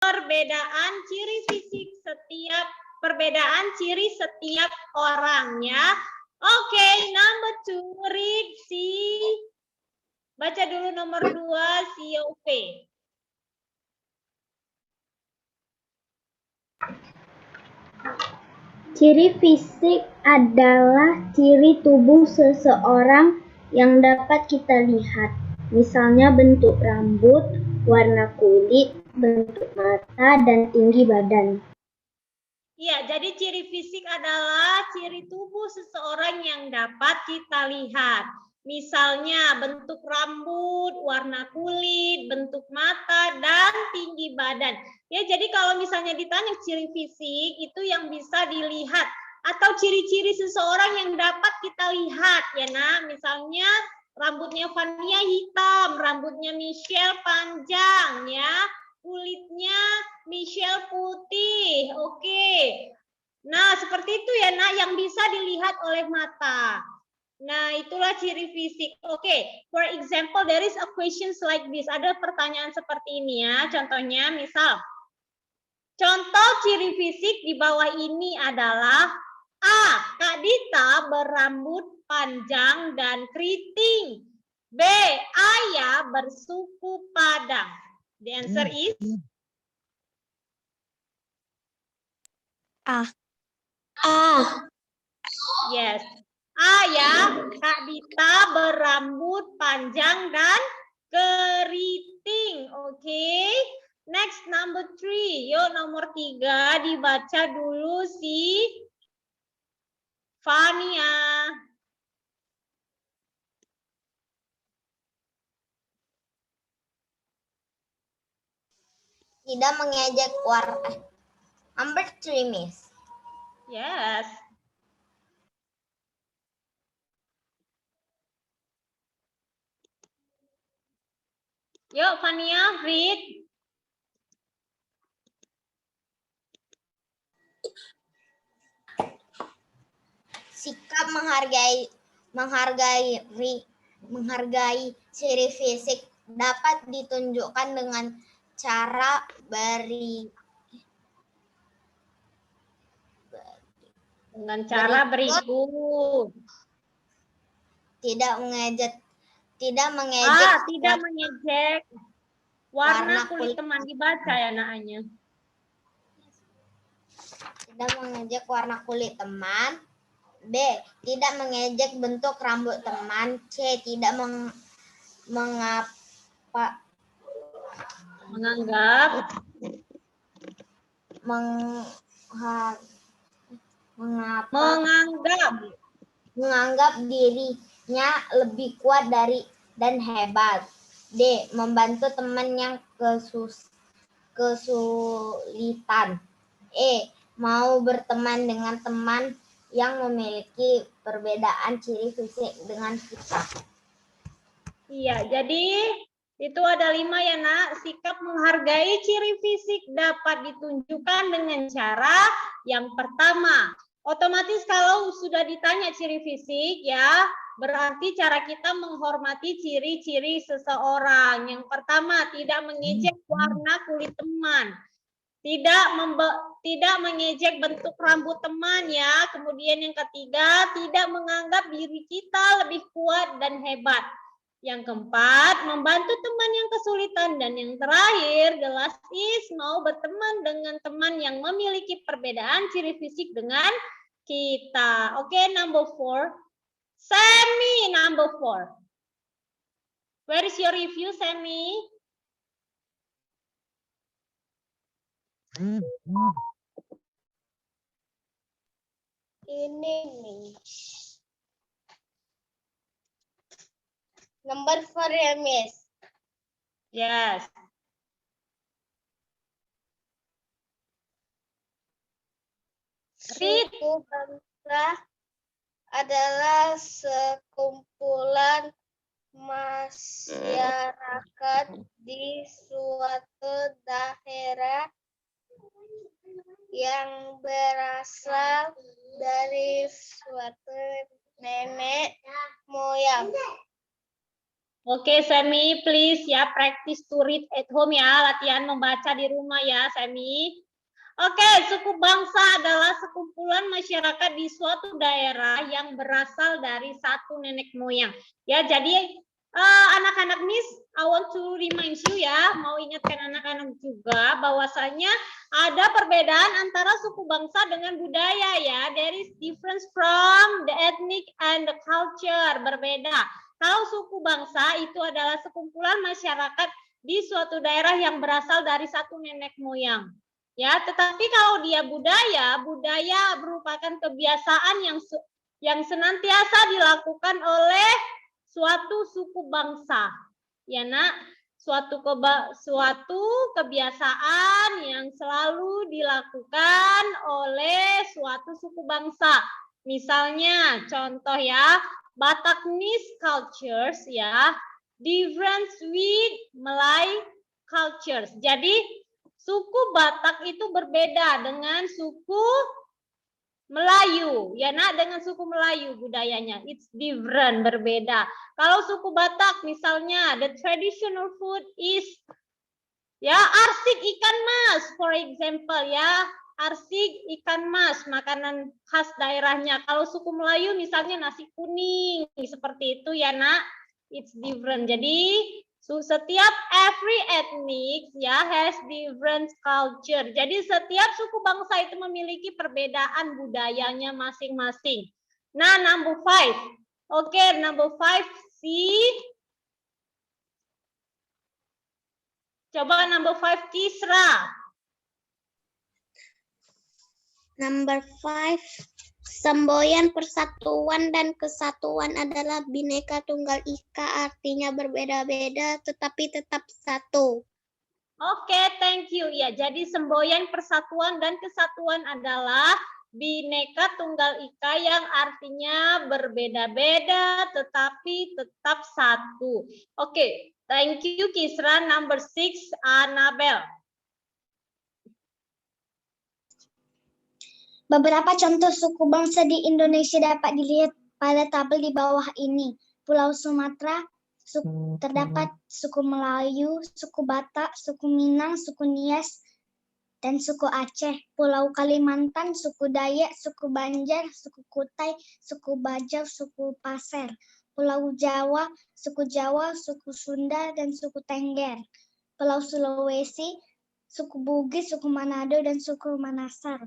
perbedaan ciri setiap orang ya. Oke, number 2, read si. Baca dulu nomor 2, COP. Ciri fisik adalah ciri tubuh seseorang yang dapat kita lihat. Misalnya bentuk rambut, warna kulit, bentuk mata, dan tinggi badan. Iya, jadi ciri fisik adalah ciri tubuh seseorang yang dapat kita lihat. Misalnya bentuk rambut, warna kulit, bentuk mata, dan tinggi badan. Ya, jadi kalau misalnya ditanya ciri fisik itu yang bisa dilihat atau ciri-ciri seseorang yang dapat kita lihat ya, Nak. Misalnya rambutnya Fania hitam, rambutnya Michelle panjang ya. Kulitnya Michelle putih. Oke. Nah, seperti itu ya, Nak, yang bisa dilihat oleh mata. Nah, itulah ciri fisik. Oke, for example, there is a questions like this. Ada pertanyaan seperti ini ya. Contohnya, misal, contoh ciri fisik di bawah ini adalah A. Kak Dita berambut panjang dan keriting. B. Ayah bersuku Padang. The answer is A. yes. A ya, Kak Dita berambut panjang dan keriting. Oke. Next, number 3. Yuk, nomor 3 dibaca dulu si Fania. Tidak mengejek warna. Number 3, Miss. Yes. Yuk, Fania, read. Sikap menghargai ciri fisik dapat ditunjukkan dengan cara berikut. Tidak mengejek Tidak mengejek warna kulit teman, dibaca ya, Naknya. Tidak mengejek warna kulit teman. B. Tidak mengejek bentuk rambut teman. C. Tidak menganggap dirinya lebih kuat dan hebat. D. Membantu teman yang kesulitan. E. Mau berteman dengan teman yang memiliki perbedaan ciri fisik dengan kita. Iya, jadi itu ada 5 ya, Nak. Sikap menghargai ciri fisik dapat ditunjukkan dengan cara yang pertama. Otomatis kalau sudah ditanya ciri fisik ya, berarti cara kita menghormati ciri-ciri seseorang. Yang pertama, tidak mengejek warna kulit teman. Tidak mengejek bentuk rambut teman ya. Kemudian yang ketiga, tidak menganggap diri kita lebih kuat dan hebat. Yang keempat, membantu teman yang kesulitan. Dan yang terakhir, the last is mau berteman dengan teman yang memiliki perbedaan ciri fisik dengan kita. Oke, number 4. Sammy, number 4. Where is your review, Sammy? Ini nih. Number 4 ya, Miss. Yes. Suku bangsa adalah sekumpulan masyarakat di suatu daerah yang berasal dari suatu nenek moyang. Oke, Semi, please ya practice to read at home ya, latihan membaca di rumah ya, Semi. Oke, suku bangsa adalah sekumpulan masyarakat di suatu daerah yang berasal dari satu nenek moyang. Ya, jadi anak-anak Miss, I want to remind you ya, mau ingatkan anak-anak juga bahwasanya ada perbedaan antara suku bangsa dengan budaya ya. There is difference from the ethnic and the culture, berbeda. Kalau suku bangsa itu adalah sekumpulan masyarakat di suatu daerah yang berasal dari satu nenek moyang. Ya, tetapi kalau dia budaya, budaya merupakan kebiasaan yang senantiasa dilakukan oleh suatu suku bangsa. Ya, Nak, suatu kebiasaan yang selalu dilakukan oleh suatu suku bangsa. Misalnya, contoh ya, Bataknese cultures ya, different with Malay cultures. Jadi suku Batak itu berbeda dengan suku Melayu, ya Nak, dengan suku Melayu budayanya. It's different, berbeda. Kalau suku Batak misalnya, the traditional food is ya arsik ikan mas, for example ya. Arsik ikan mas, makanan khas daerahnya. Kalau suku Melayu misalnya nasi kuning, seperti itu ya Nak. It's different. Jadi setiap every ethnic ya has different culture. Jadi setiap suku bangsa itu memiliki perbedaan budayanya masing-masing. Nah, number 5. Oke, number 5 C. Coba number 5 Kisra. Number 5, semboyan persatuan dan kesatuan adalah Bhinneka Tunggal Ika, artinya berbeda-beda tetapi tetap satu. Oke, thank you. Ya, jadi semboyan persatuan dan kesatuan adalah Bhinneka Tunggal Ika yang artinya berbeda-beda tetapi tetap satu. Oke, thank you Kisra. Number 6, Annabel. Beberapa contoh suku bangsa di Indonesia dapat dilihat pada tabel di bawah ini. Pulau Sumatera, terdapat suku Melayu, suku Batak, suku Minang, suku Nias, dan suku Aceh. Pulau Kalimantan, suku Dayak, suku Banjar, suku Kutai, suku Bajau, suku Pasir. Pulau Jawa, suku Sunda, dan suku Tengger. Pulau Sulawesi, suku Bugis, suku Manado, dan suku Makassar.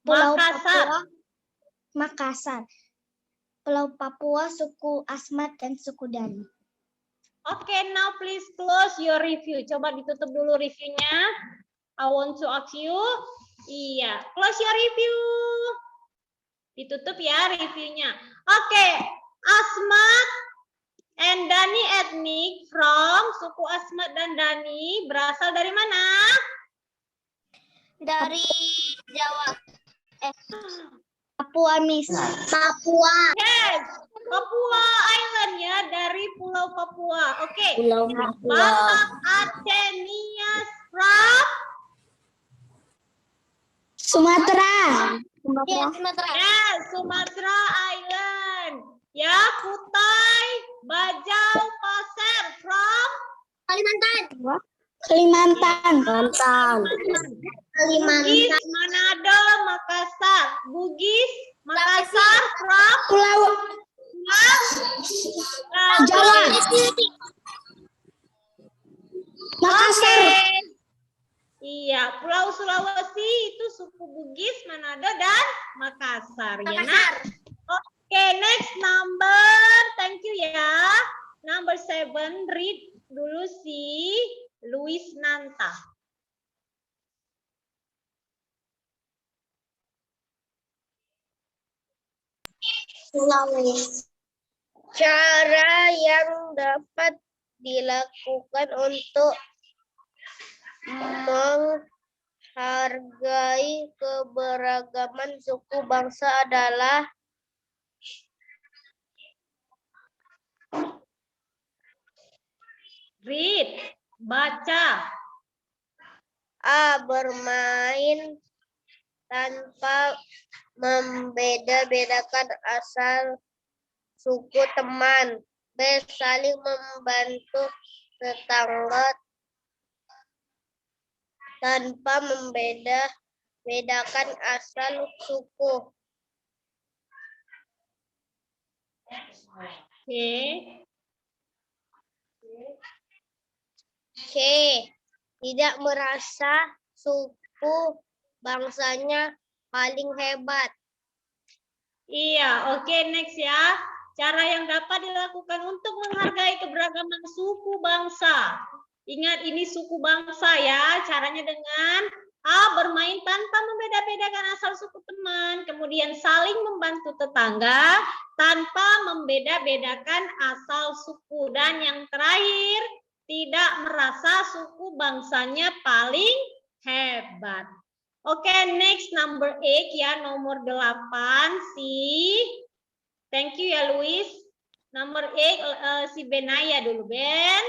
Pulau Papua, Makassar. Pulau Papua, suku Asmat, dan suku Dani. Oke, now please close your review. Coba ditutup dulu reviewnya. I want to ask you. Iya, close your review. Ditutup ya reviewnya. Oke, Asmat and Dani ethnic from suku Asmat dan Dani berasal dari mana? Dari Jawa. Papua, Miss. Papua. Yes, Papua Island ya, dari Pulau Papua. Oke. Pulau Papua. Batak Aceh Nias from Sumatera. Ya, Sumatera. yes, Sumatera Island. Ya, Kutai, Bajau, Pasir from Kalimantan. Bugis, Manado, Makassar. Bugis, Makassar from Pulau Jawa. Makassar. Oke. Iya, Pulau Sulawesi itu suku Bugis, Manado, dan Makassar. Ya, Nak? Oke, next number. Thank you ya. Number 7, read dulu si Luis Nanta. Cara yang dapat dilakukan untuk menghargai keberagaman suku bangsa adalah Read, baca. A. Bermain tanpa membeda-bedakan asal suku teman. B. Saling membantu tetangga tanpa membedakan asal suku. C. Tidak merasa suku bangsanya paling hebat. Iya, oke, next ya. Cara yang dapat dilakukan untuk menghargai keberagaman suku bangsa. Ingat, ini suku bangsa ya. Caranya dengan A. Bermain tanpa membeda-bedakan asal suku teman. Kemudian saling membantu tetangga tanpa membeda-bedakan asal suku. Dan yang terakhir, tidak merasa suku bangsanya paling hebat. Oke, next number 8 ya, nomor 8 si. Thank you ya Luis. Nomor 8 si Benaya dulu, Ben.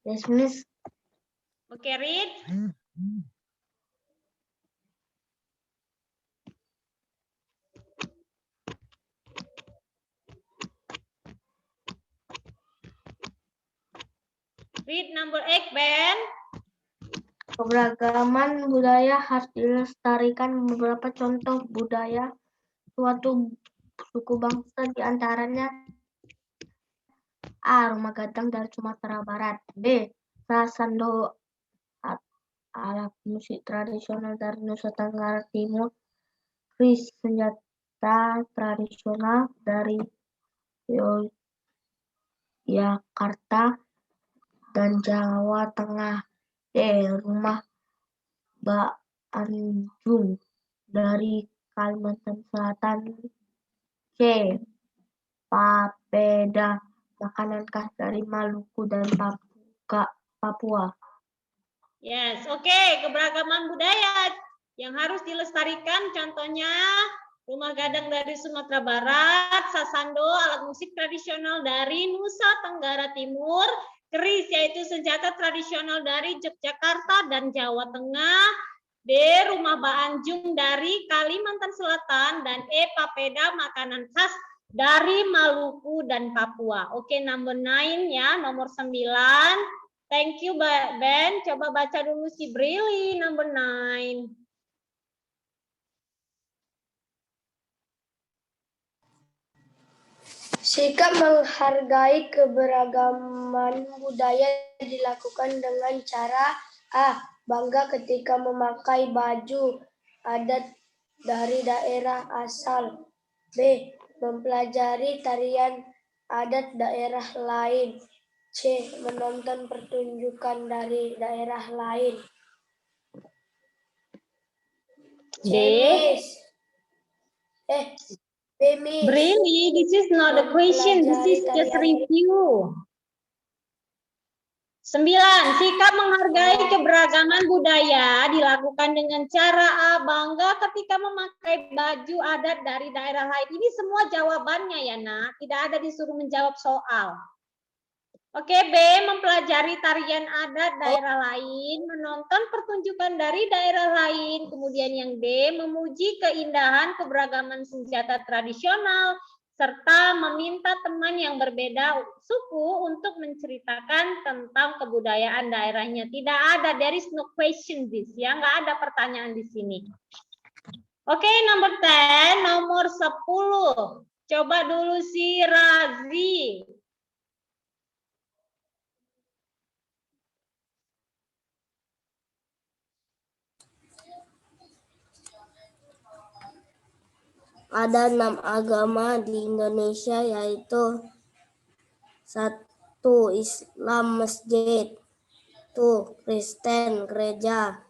Yes, Miss. Oke, read. Read number 8, Ben. Keberagaman budaya harus dilestarikan. Beberapa contoh budaya suatu suku bangsa diantaranya A. Rumah Gadang dari Sumatera Barat. B. Sasando, alat musik tradisional dari Nusa Tenggara Timur. Kris, senjata tradisional dari Yogyakarta dan Jawa Tengah. D. Rumah Baanjung dari Kalimantan Selatan. C. Papeda, makanan khas dari Maluku dan Papua. Yes, oke, keberagaman budaya yang harus dilestarikan contohnya Rumah Gadang dari Sumatera Barat, Sasando, alat musik tradisional dari Nusa Tenggara Timur, keris yaitu senjata tradisional dari Yogyakarta dan Jawa Tengah, D. Rumah Baanjung dari Kalimantan Selatan, dan E. Papeda, makanan khas dari Maluku dan Papua. Oke, number 9 ya, nomor 9. Thank you, Ben. Coba baca dulu si Brili, number 9. Sikap menghargai keberagaman budaya dilakukan dengan cara A. Bangga ketika memakai baju adat dari daerah asal. B. Mempelajari tarian adat daerah lain. C. Menonton pertunjukan dari daerah lain. D. Brili, this is not a question, this is just review. 9. Sikap menghargai keberagaman budaya dilakukan dengan cara A. Bangga ketika memakai baju adat dari daerah lain. Ini semua jawabannya ya, Nak. Tidak ada disuruh menjawab soal. Oke, B. Mempelajari tarian adat daerah lain, menonton pertunjukan dari daerah lain. Kemudian yang D. Memuji keindahan keberagaman senjata tradisional, serta meminta teman yang berbeda suku untuk menceritakan tentang kebudayaan daerahnya. Tidak ada, there is no question this, ya, nggak ada pertanyaan di sini. Oke, number 10, nomor 10. Coba dulu si Razi. Ada 6 agama di Indonesia, yaitu 1. Islam masjid, 2. Kristen gereja,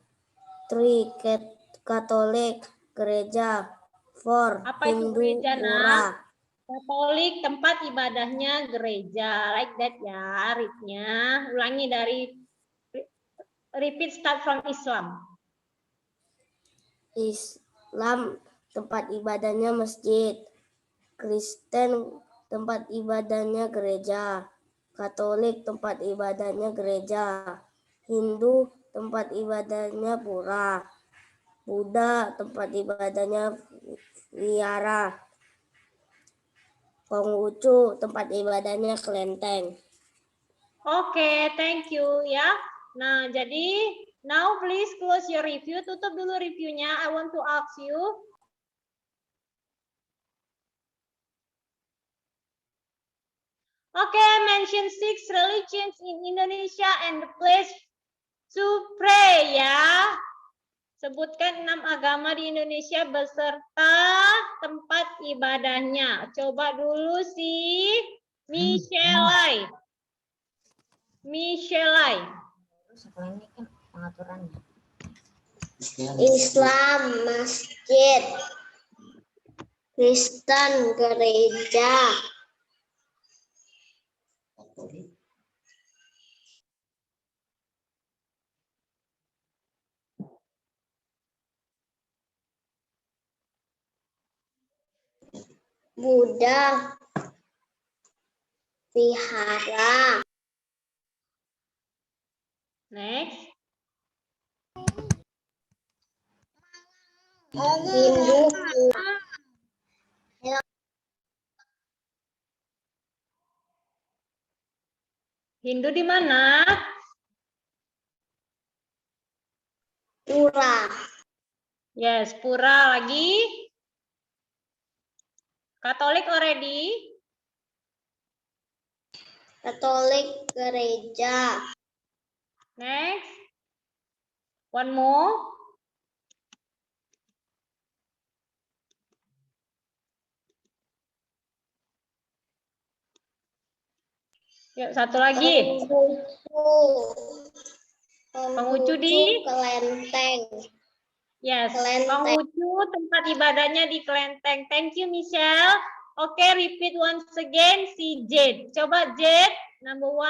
3. Katolik gereja, 4. Apa itu Hindu gereja, pura. Nak? Katolik tempat ibadahnya gereja, like that ya, read-nya. Ulangi dari repeat, start from Islam. Islam tempat ibadahnya masjid, Kristen tempat ibadahnya gereja, Katolik tempat ibadahnya gereja, Hindu tempat ibadahnya pura, Buddha tempat ibadahnya wihara. Konghucu tempat ibadahnya kelenteng. Oke, thank you ya. Nah, jadi now please close your review. Tutup dulu reviewnya. I want to ask you. Oke, mention 6 religions in Indonesia and the place to pray ya. Sebutkan 6 agama di Indonesia beserta tempat ibadahnya. Coba dulu si Michelle. Ini kan pengaturannya. Islam masjid, Kristen gereja, Buddha vihara. Next. Hindu. Hindu di mana? Pura. Yes, pura lagi. Katolik already. Katolik gereja. Next. One more. Yuk, satu lagi. Konghucu di kelenteng. Yes, Kelenteng. Konghucu tempat ibadahnya di Kelenteng. Thank you, Michelle. Oke, repeat once again si Jade. Coba Jade, number 1.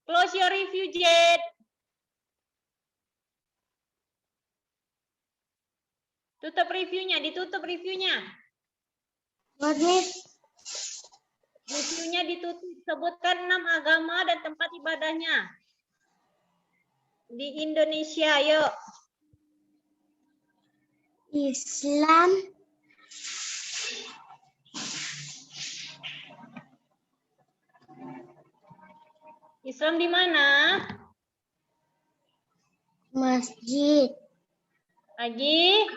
Close your review, Jade. Tutup reviewnya, ditutup reviewnya. What, Miss? Reviewnya ditutup. Sebutkan 6 agama dan tempat ibadahnya di Indonesia. Yuk. Islam, Islam di mana? masjid, Lagi?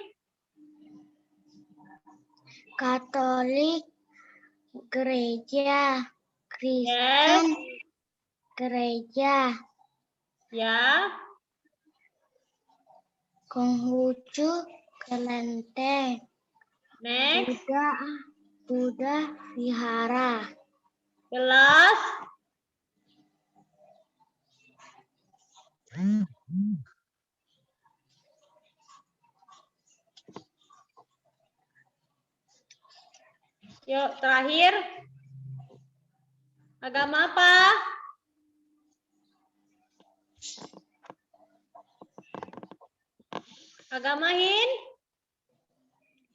Katolik gereja, Kristen Yes. gereja, Ya. Konghucu kelenteng, Next. Buddha vihara. Jelas? Yuk, terakhir. Agama apa? Agama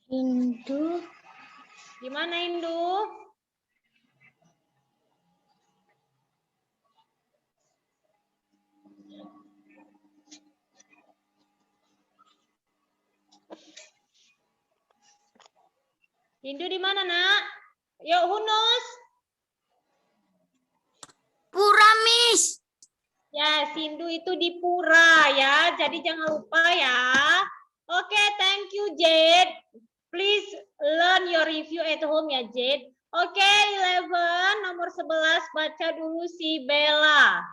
Hindu, Di mana Hindu? Hindu di mana, Nak? Yuk, who knows? Pura, Miss. Yes, Hindu itu di pura ya. Jadi jangan lupa ya. Oke, thank you Jade. Please learn your review at home ya Jade. Oke, 11 nomor 11 baca dulu si Bella.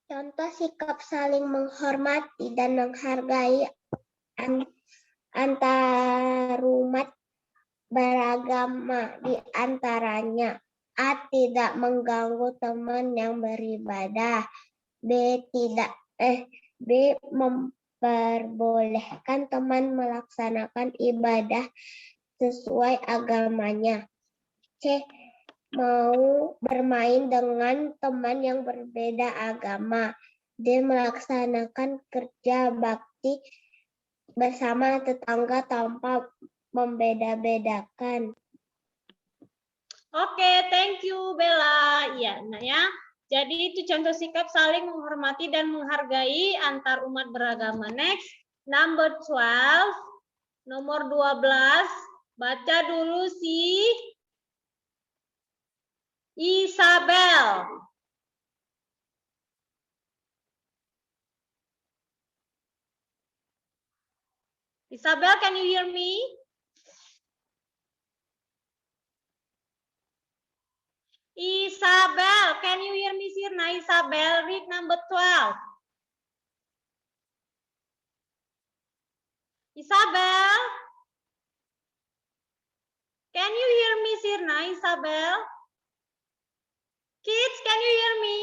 Contoh sikap saling menghormati dan menghargai antarumat beragama di antaranya. A. Tidak mengganggu teman yang beribadah. B. Memperbolehkan teman melaksanakan ibadah sesuai agamanya. C. Mau bermain dengan teman yang berbeda agama. D. Melaksanakan kerja bakti bersama tetangga tanpa membeda-bedakan. Oke, thank you Bella. Iya, nah ya. Jadi itu contoh sikap saling menghormati dan menghargai antar umat beragama. Next, number 12, nomor 12, baca dulu si Isabel. Isabel, can you hear me? Isabel, can you hear me, Sirna? Isabel, read number 12. Isabel, can you hear me, Sirna? Isabel? Kids, can you hear me?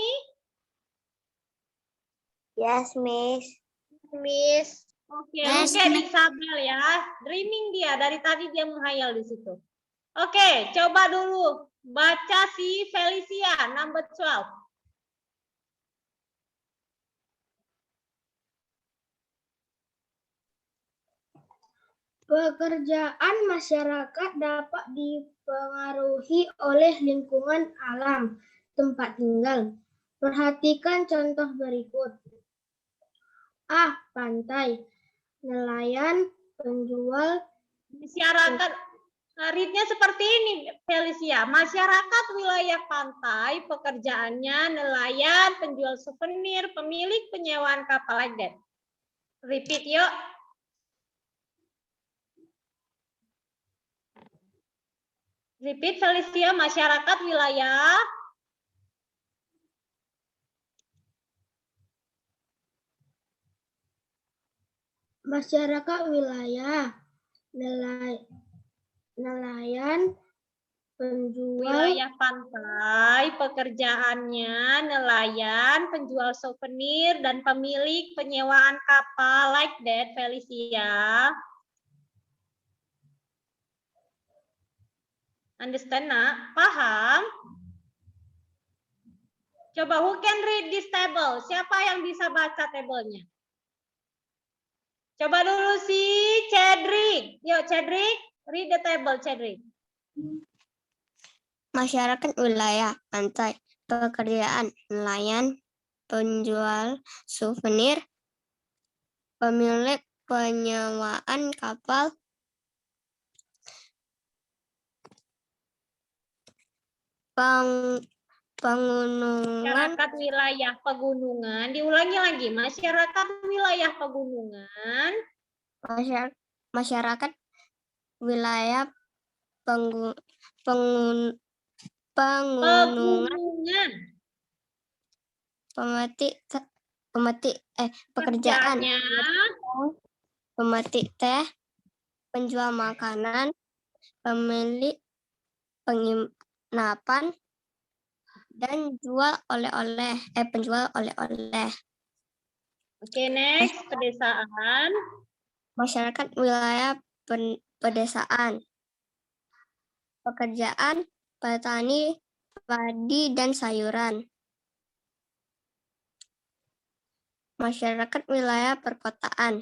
Yes, Miss. Miss. Oke, look at Isabel ya. Dreaming dia, dari tadi dia menghayal di situ. Oke, coba dulu baca si Felicia, number 12. Pekerjaan masyarakat dapat dipengaruhi oleh lingkungan alam tempat tinggal. Perhatikan contoh berikut. A. Pantai, nelayan, penjual. Masyarakat, readnya seperti ini, Felicia. Masyarakat wilayah pantai, pekerjaannya nelayan, penjual souvenir, pemilik penyewaan kapal, like that. Repeat yuk. Repeat, Felicia. Masyarakat wilayah nelayan, penjual. Wilayah pantai, pekerjaannya nelayan, penjual souvenir, dan pemilik penyewaan kapal, like that, Felicia. Understand, nak? Paham? Coba, who can read this table? Siapa yang bisa baca tabelnya? Coba dulu si Cedric. Yuk, Cedric, read the table, Cedric. Masyarakat wilayah pantai, pekerjaan nelayan, penjual souvenir, pemilik penyewaan kapal, pegunungan. Masyarakat wilayah pegunungan. Diulangi lagi. Masyarakat wilayah pegunungan. Masyarakat wilayah pegunungan. Pekerjaan. Pemetik teh, penjual makanan, pemilik penginapan, dan penjual oleh-oleh. Oke, next, pedesaan. Masyarakat wilayah pedesaan. Pekerjaan petani, padi, dan sayuran. Masyarakat wilayah perkotaan.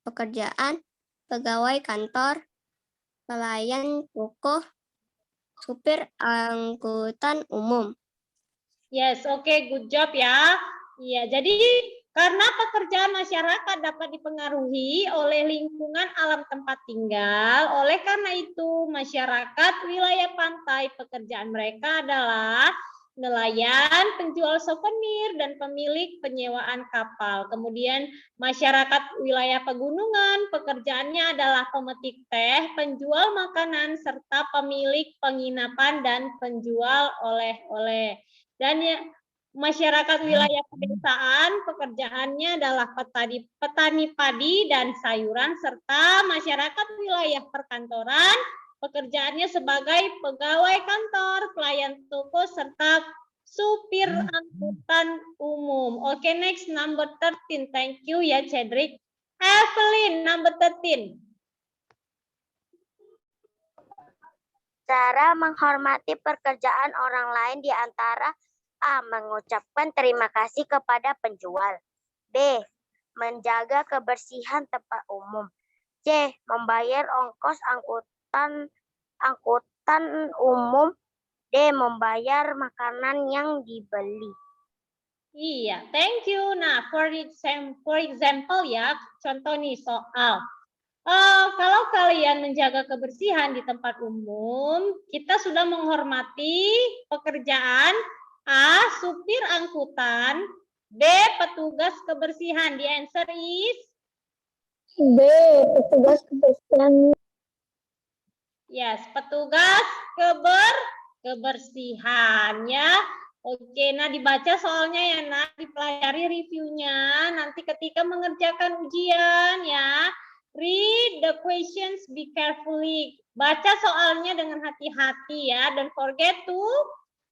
Pekerjaan pegawai kantor, pelayan toko, supir angkutan umum. Yes, oke, good job ya. Iya, jadi karena pekerjaan masyarakat dapat dipengaruhi oleh lingkungan alam tempat tinggal, oleh karena itu masyarakat wilayah pantai pekerjaan mereka adalah nelayan, penjual souvenir, dan pemilik penyewaan kapal. Kemudian masyarakat wilayah pegunungan pekerjaannya adalah pemetik teh, penjual makanan, serta pemilik penginapan dan penjual oleh-oleh. Dan ya, masyarakat wilayah pedesaan pekerjaannya adalah petani padi dan sayuran, serta masyarakat wilayah perkantoran pekerjaannya sebagai pegawai kantor, pelayan toko, serta supir angkutan umum. Oke, next, number 13. Thank you ya, Cedric. Evelyn, number 13. Cara menghormati pekerjaan orang lain di antara A. Mengucapkan terima kasih kepada penjual. B. Menjaga kebersihan tempat umum. C. Membayar ongkos angkutan umum. D. Membayar makanan yang dibeli. Iya, thank you. Nah, for example ya, contoh nih soal. Kalau kalian menjaga kebersihan di tempat umum, kita sudah menghormati pekerjaan A. Supir angkutan, B. Petugas kebersihan. The answer is B. Petugas kebersihan. yes, petugas kebersihan ya. Oke, nah dibaca soalnya ya, nak, dipelajari reviewnya. Nanti ketika mengerjakan ujian ya, read the questions, be carefully. Baca soalnya dengan hati-hati ya. Don't forget to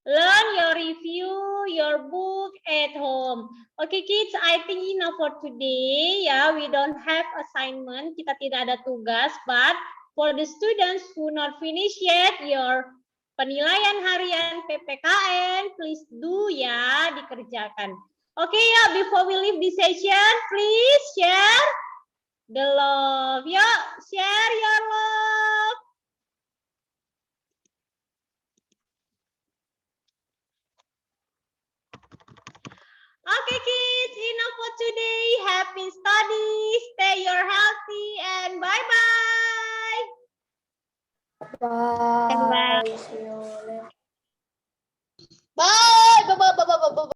learn your review, your book at home. Okay, kids, I think enough for today. Ya, we don't have assignment. Kita tidak ada tugas, but for the students who not finish yet your penilaian harian PPKN, please do ya, dikerjakan. Oke ya, before we leave this session, please share the love. Yuk, share your love. Okay kids, enough for today. Happy studies. Stay your health.